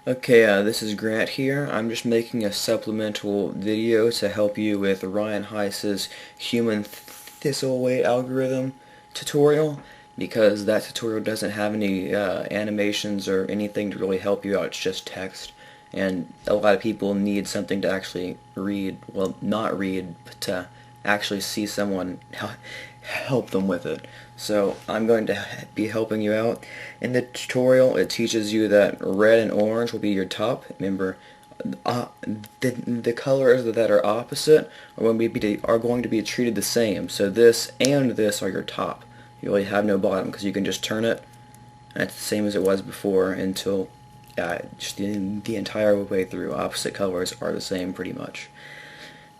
Okay, this is Grant here. I'm just making a supplemental video to help you with Ryan Heise's human Thistlethwaite algorithm tutorial, because that tutorial doesn't have any animations or anything to really help you out. It's just text, and a lot of people need something to actually read, well, not read, but to actually see someone help them with it. So I'm going to be helping you out. In the tutorial, it teaches you that red and orange will be your top. Remember, the colors that are opposite are going to be treated the same. So this and this are your top. You really have no bottom because you can just turn it. And it's the same as it was before until just the entire way through. Opposite colors are the same pretty much.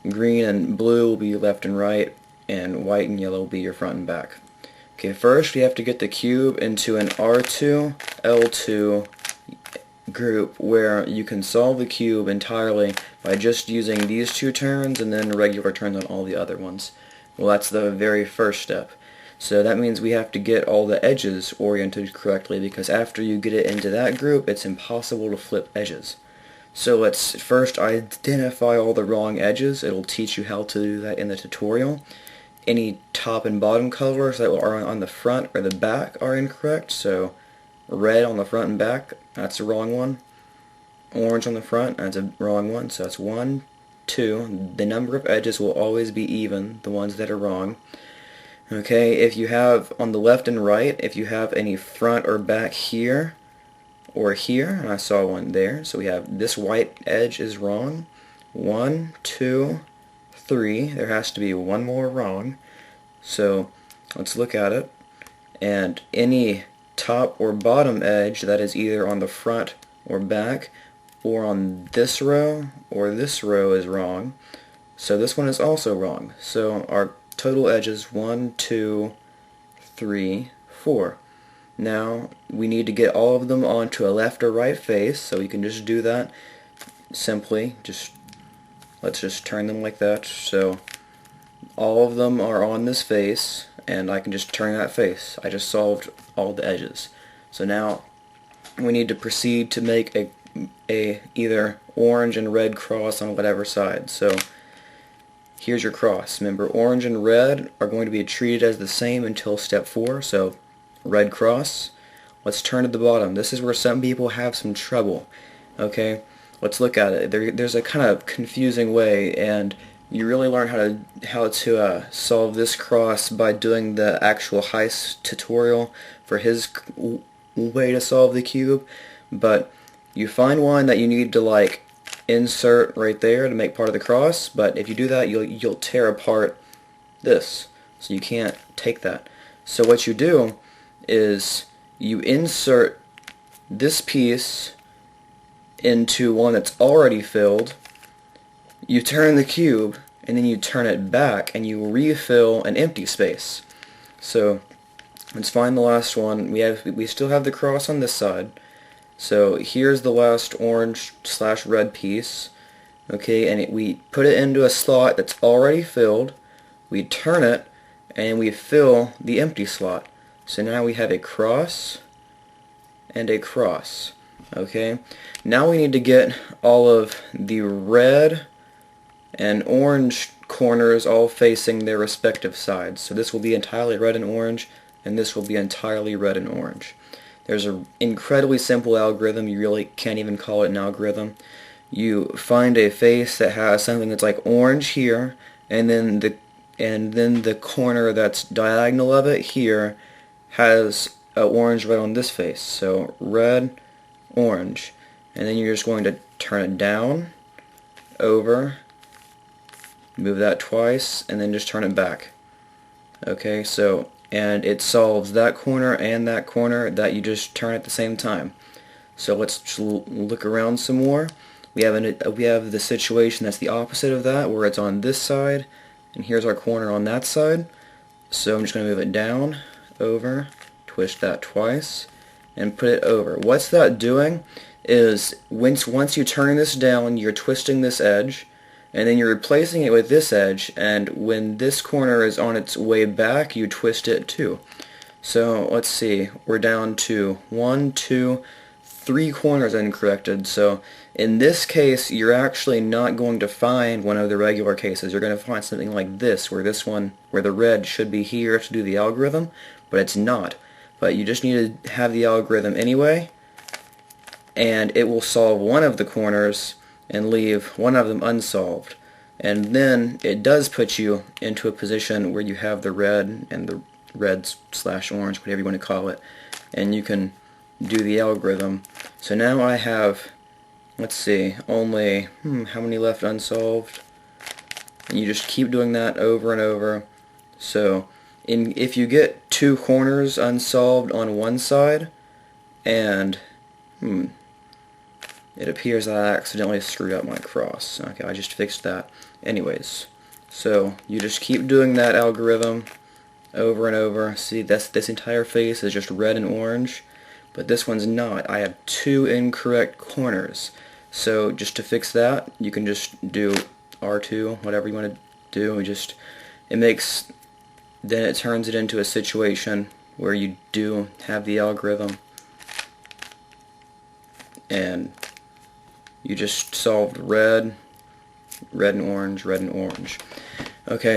Green and blue will be your left and right, and white and yellow will be your front and back. Okay, first we have to get the cube into an R2, L2 group where you can solve the cube entirely by just using these two turns and then regular turns on all the other ones. Well, that's the very first step. So that means we have to get all the edges oriented correctly, because after you get it into that group, it's impossible to flip edges. So let's first identify all the wrong edges. It'll teach you how to do that in the tutorial. Any top and bottom colors that are on the front or the back are incorrect. So red on the front and back, that's the wrong one. Orange on the front, that's a wrong one. So that's 1, 2. The number of edges will always be even, the ones that are wrong. Okay, if you have on the left and right, if you have any front or back here or here, and I saw one there, so we have this white edge is wrong. 1, 2, 3. There has to be one more wrong. So let's look at it. And any top or bottom edge that is either on the front or back or on this row or this row is wrong. So this one is also wrong. So our total edges 1, 2, 3, 4. Now we need to get all of them onto a left or right face, so we can just do that simply. Let's just turn them like that. So all of them are on this face, and I can just turn that face. I just solved all the edges. So now we need to proceed to make a either orange and red cross on whatever side. So here's your cross. Remember, orange and red are going to be treated as the same until step 4. So red cross. Let's turn to the bottom. This is where some people have some trouble. Okay, let's look at it. There's a kind of confusing way, and you really learn how to solve this cross by doing the actual Heise tutorial for his way to solve the cube. But you find one that you need to like insert right there to make part of the cross. But if you do that, you'll tear apart this, so you can't take that. So what you do is you insert this piece into one that's already filled, you turn the cube, and then you turn it back and you refill an empty space. So let's find the last one. We still have the cross on this side. So here's the last orange/red piece. Okay, and we put it into a slot that's already filled. We turn it and we fill the empty slot. So now we have a cross and a cross. Okay, now we need to get all of the red and orange corners all facing their respective sides. So this will be entirely red and orange, and this will be entirely red and orange. There's an incredibly simple algorithm. You really can't even call it an algorithm. You find a face that has something that's like orange here, and then the corner that's diagonal of it here has orange red on this face. So red, orange, and then you're just going to turn it down, over, move that twice, and then just turn it back. Okay, so, and it solves that corner and that corner that you just turn at the same time. So let's just look around some more. We have the situation that's the opposite of that, where it's on this side, and here's our corner on that side. So I'm just going to move it down, over, twist that twice, and put it over. What's that doing is once you turn this down, you're twisting this edge, and then you're replacing it with this edge, and when this corner is on its way back, you twist it too. So let's see, we're down to 1, 2, 3 corners incorrected. So in this case, you're actually not going to find one of the regular cases. You're going to find something like this, where the red should be here to do the algorithm, but it's not. But you just need to have the algorithm anyway, and it will solve one of the corners and leave one of them unsolved. And then it does put you into a position where you have the red and the red/orange, whatever you want to call it, and you can do the algorithm. So now I have, let's see, only how many left unsolved? And you just keep doing that over and over. So if you get 2 corners unsolved on one side, and it appears I accidentally screwed up my cross. Okay, I just fixed that. Anyways, so you just keep doing that algorithm over and over. See, this entire face is just red and orange, but this one's not. I have 2 incorrect corners. So just to fix that, you can just do R2, whatever you want to do. Then it turns it into a situation where you do have the algorithm, and you just solved red and orange, red and orange. Okay.